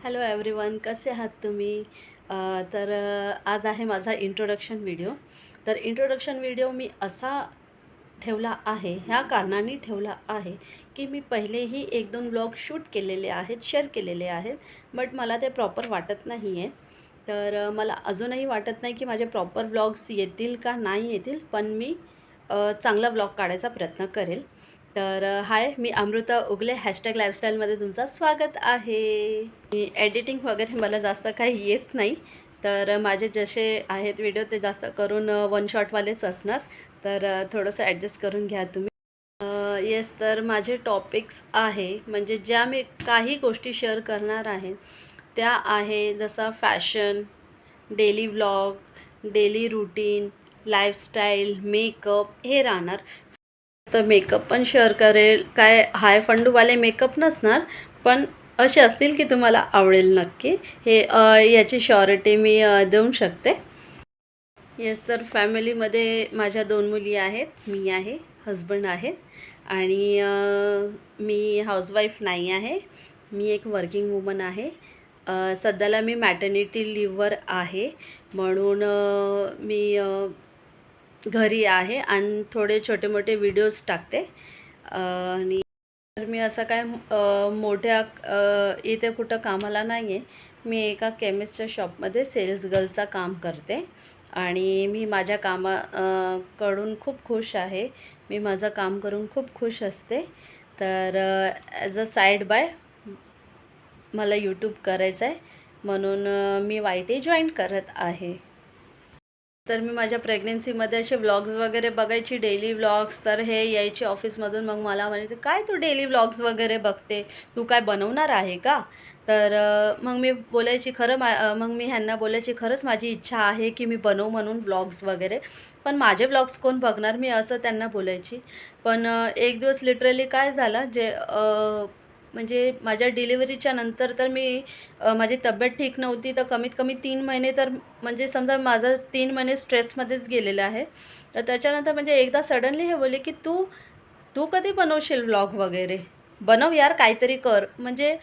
Hello everyone, कसे आहात तुम्ही? आज आहे माझा इंट्रोडक्शन व्हिडिओ. तर इंट्रोडक्शन व्हिडिओ मी असा ठेवला आहे, ह्या कारणाने ठेवला आहे की मी पहिलेही 1-2 व्लॉग शूट केलेले आहेत, शेअर केलेले आहेत, बट मला ते प्रॉपर वाटत नाही आहे. मला अजूनही वाटत नाही की माझे प्रॉपर व्लॉग्स येतील का नाही येतील, पण मी चांगला व्लॉग काढायचा प्रयत्न करेल. हाय, मी अमृता उगले, हॅशटॅग लाईफस्टाईलमध्ये तुमचं स्वागत आहे. एडिटिंग वगैरे मला जास्त काही येत नाही. माझे जसे आहेत व्हिडिओ ते जास्त करून वन शॉटवालेच असणार. थोडंसं ॲडजस्ट करून घ्या तुम्ही. येस, तर माझे टॉपिक्स आहे म्हणजे ज्या मी काही गोष्टी शेअर करणार आहे त्या आहे जसं fashion, daily vlog, daily routine, lifestyle, makeup हे राहणार. तर मेकअप पण शेअर करेल, काय हाय फंडूवाले मेकअप नसणार, पण असे असतील की तुम्हाला आवडेल नक्की. याची श्युरिटी मी देऊ शकते. येस, तर फॅमिलीमध्ये माझ्या 2 मुली आहेत, मी आहे, हजबंड आहेत आणि मी हाऊसवाईफ नाही आहे. मी एक वर्किंग वुमन आहे. सध्याला मी मॅटर्निटी लिव्हवर आहे, म्हणून मी घरी आहे आणि थोडे छोटे मोठे व्हिडिओज टाकते. आणि मी असं काय मोठ्या इथे कुठं कामाला नाही आहे. मी एका केमिस्टच्या शॉपमध्ये सेल्स गर्लचा काम करते आणि मी माझ्या कडून खूप खुश आहे. मी माझं काम करून खूप खुश असते. ॲज अ साईड बाय मला यूट्यूब करायचं आहे, म्हणून मी YT जॉईन करत आहे. मी माझ्या प्रेग्नेन्सीमध्ये असे व्लॉग्स वगैरे बघायची, डेली व्लॉग्स. हे यायचे ऑफिसमधून, मग मला म्हणायचे, काय तू डेली व्लॉग्स वगैरे बघते, तू काय बनवणार आहे का? मग मी बोलायची मग मी ह्यांना बोलायची, खरंच माझी इच्छा आहे की मी बनवू म्हणून व्लॉग्स वगैरे, पण माझे व्लॉग्स कोण बघणार, मी असं त्यांना बोलायची. पण एक दिवस लिटरली काय झालं, म्हणजे माझ्या डिलिव्हरीच्या नंतर माझी तब्येत ठीक नव्हती. कमीत कमी 3 महिने म्हणजे समजा माझं 3 महिने स्ट्रेसमध्येच गेलेलं आहे. त्याच्यानंतर म्हणजे एकदा सडनली हे बोलले की तू तू कधी बनवशील व्लॉग वगैरे, बनव यार, काहीतरी कर. म्हणजे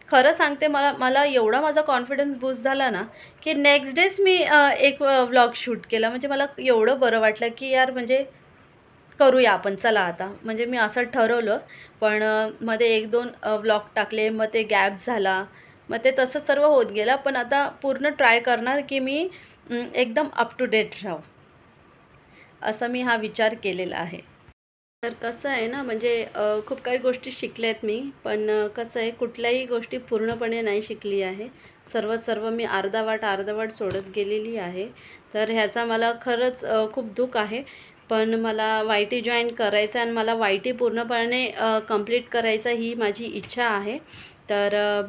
खरं सांगते, मला मला एवढा माझा कॉन्फिडन्स बूस्ट झाला ना की नेक्स्ट डेच मी एक व्लॉग शूट केला. म्हणजे मला एवढं बरं वाटलं की यार, म्हणजे करूया आपण, चला आता. म्हणजे मी असं ठरवलं. पण मध्ये 1-2 व्लॉग टाकले, मग ते गॅप झाला, मग ते तसं सर्व होत गेलं. पण आता पूर्ण ट्राय करणार की मी एकदम अप टू डेट राहू, असं मी हा विचार केलेला आहे. कसं आहे ना, म्हणजे खूप काही गोष्टी शिकल्या आहेत मी, पण कसं आहे, कुठल्याही गोष्टी पूर्णपणे नाही शिकली आहे. सर्व मी अर्धवट सोडत गेलेली आहे. ह्याचा मला खरंच खूप दुःख आहे. पण मला YT जॉईन करायचं आणि मला YT पूर्णपणे कंप्लीट करायचा ही माझी इच्छा आहे.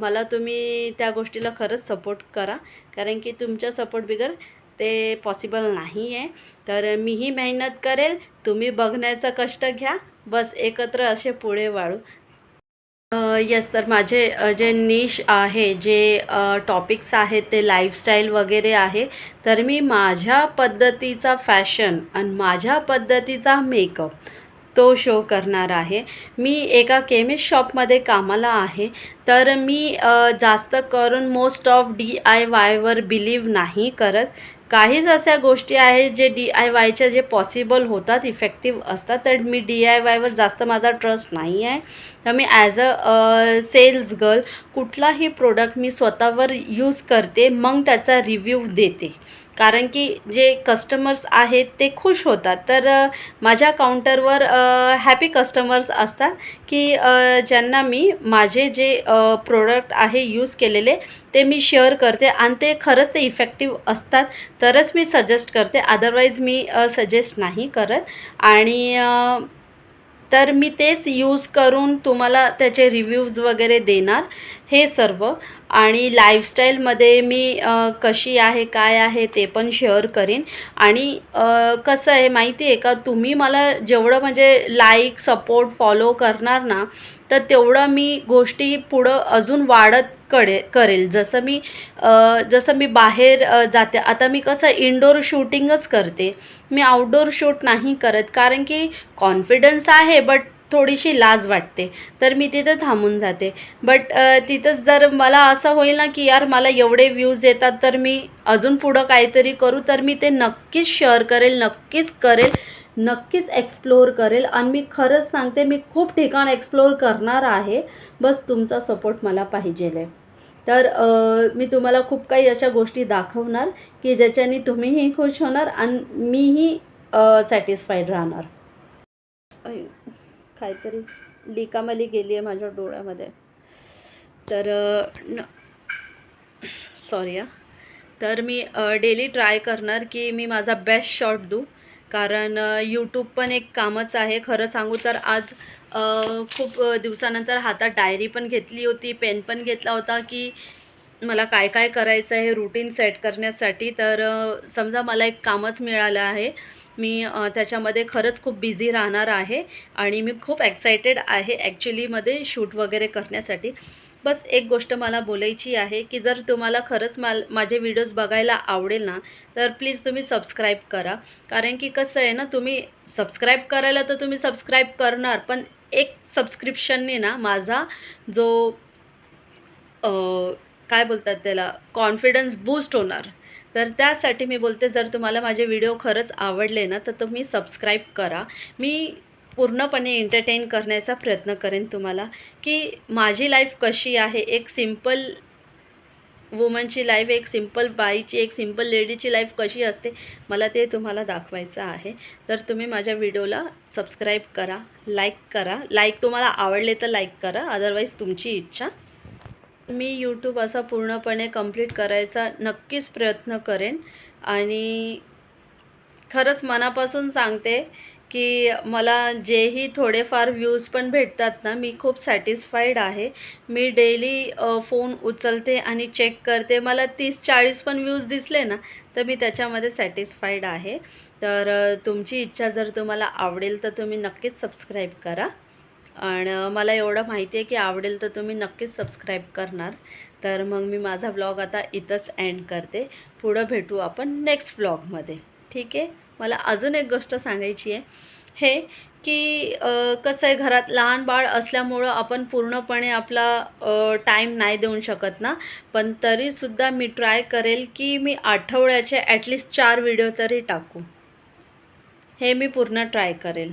मला तुम्ही त्या गोष्टीला खरंच सपोर्ट करा, कारण की तुमच्या सपोर्ट बिगर ते पॉसिबल नाही आहे. मीही मेहनत करेल, तुम्ही बघण्याचं कष्ट घ्या, बस एकत्र असे पुढे वाढू. येस, माझे जे निश आहे, जे टॉपिक्स आहेत ते लाईफस्टाईल वगैरे आहे. मी माझ्या पद्धतीचा फॅशन आणि माझ्या पद्धतीचा मेकअप तो शो करणार आहे. मी एका केमिस्ट शॉपमध्ये कामाला आहे. मी जास्त करून मोस्ट ऑफ DIYवर बिलीव नाही करत. काहीच अशा गोष्टी आहेत जे DIYच्या जे पॉसिबल होतात, इफेक्टिव्ह असतात, मी DIYवर जास्त माझा ट्रस्ट नाही आहे. मी ॲज अ सेल्स गर्ल कुठलाही प्रोडक्ट मी स्वतःवर यूज करते, मग त्याचा रिव्ह्यू देते. कारण की जे कस्टमर्स आहेत ते खुश होतात. माझ्या काउंटरवर हॅपी कस्टमर्स असतात की ज्यांना मी माझे जे प्रोडक्ट आहे यूज केलेले ते मी शेअर करते आणि ते खरंच ते इफेक्टिव्ह असतात तरच मी सजेस्ट करते, अदरवाईज मी सजेस्ट नाही करत. आणि मी तेच यूज करून तुम्हाला त्याचे रिव्ह्यूज वगैरे देणार, हे सर्व. आणि लाईफस्टाईलमध्ये मी कशी आहे, काय आहे ते पण शेअर करीन. आणि कसं आहे माहिती आहे का, तुम्ही मला जेवढं म्हणजे लाईक, सपोर्ट, फॉलो करणार ना, तेवढं मी गोष्टी पुढं अजून वाढत करेल. जसं मी बाहेर जाते, आता मी कसं इनडोअर शूटिंगच करते, मी आउटडोअर शूट नाही करत, कारण की कॉन्फिडन्स आहे, बट थोडीशी लाज वाटते, तर मी तिथं थांबून जाते. बट तिथंच जर मला असं होईल ना की यार मला एवढे व्ह्यूज येतात तर मी अजून पुढं काहीतरी करू, तर मी ते नक्कीच शेअर करेल, नक्कीच करेल, नक्कीच एक्सप्लोअर करेल. आणि मी खरंच सांगते मी खूप ठिकाण एक्सप्लोअर करणार आहे. बस तुमचा सपोर्ट मला पाहिजेल आहे. तर मी तुम्हाला खूप काही अशा गोष्टी दाखवणार की ज्याच्याने तुम्हीही खुश होणार आणि मीही सॅटिस्फाईड राहणार. काहीतरी लिकामली गेली आहे माझ्या डोळ्यामध्ये. तर सॉरी हां. तर मी डेली ट्राय करणार की मी माझा बेस्ट शॉट देऊ, कारण यूट्यूब पण एक कामच आहे. खरं सांगू तर आज खूप दिवसानंतर हातात डायरी पण घेतली होती, पेन पण घेतला होता की मला काय काय करायचं आहे रूटीन सेट करण्यासाठी. तर समजा मला एक कामच मिळालं आहे. मी त्याच्यामध्ये खरंच खूप बिझी राहणार आहे आणि मी खूप एक्सायटेड आहे ॲक्च्युलीमध्ये शूट वगैरे करण्यासाठी. बस एक गोष्ट मला बोलायची आहे की जर तुम्हाला खरंच माझे व्हिडिओज बघायला आवडेल ना, तर प्लीज तुम्ही सबस्क्राईब करा. कारण की कसं आहे ना, तुम्ही सबस्क्राईब करायला तर तुम्ही सबस्क्राईब करणार, पण एक सबस्क्रिप्शनने ना माझा जो काय बोलतात त्याला, कॉन्फिडन्स बूस्ट होणार. तर त्यासाठी मी बोलते, जर तुम्हाला माझे व्हिडिओ खरंच आवडले ना, तर तुम्ही सबस्क्राईब करा. मी पूर्णपणे एंटरटेन करण्याचा प्रयत्न करेन तुम्हाला, की माझी लाईफ कशी आहे, एक सिम्पल वुमनची लाईफ, एक सिम्पल बाईची, एक सिम्पल लेडीची लाईफ कशी असते, मला ते तुम्हाला दाखवायचं आहे. तर तुम्ही माझ्या व्हिडिओला सबस्क्राईब करा, लाईक करा. लाईक तुम्हाला आवडले तर लाईक करा, अदरवाईज तुमची इच्छा. मी यूट्यूब असा पूर्णपणे कंप्लीट करायचा नक्कीच प्रयत्न करेन. आणि खरंच मनापासून सांगते की मला जेही थोडेफार व्ह्यूज पण भेटतात ना, मी खूप सॅटिस्फाईड आहे. मी डेली फोन उचलते आणि चेक करते. मला 30-40 पण व्ह्यूज दिसले ना, तर मी त्याच्यामध्ये सॅटिस्फाईड आहे. तर तुमची इच्छा, जर तुम्हाला आवडेल तर तुम्ही नक्कीच सबस्क्राईब करा. आणि मला एवढं माहिती आहे की आवडेल तर तुम्ही नक्कीच सबस्क्राईब करणार. तर मग मी माझा व्लॉग आता इथंच एंड करते. पुढं भेटू आपण नेक्स्ट व्लॉगमध्ये. ठीक आहे. मला अजून एक गोष्ट सांगायची आहे, हे की कसं आहे, घरात लहान बाळ असल्यामुळं आपण पूर्णपणे आपला टाईम नाही देऊ शकत ना. पण तरीसुद्धा मी ट्राय करेल की मी आठवड्याचे ॲटलिस्ट 4 व्हिडिओ तरी टाकू. हे मी पूर्ण ट्राय करेल.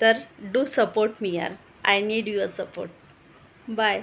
तर डू सपोर्ट मी यार. I need your support. Bye.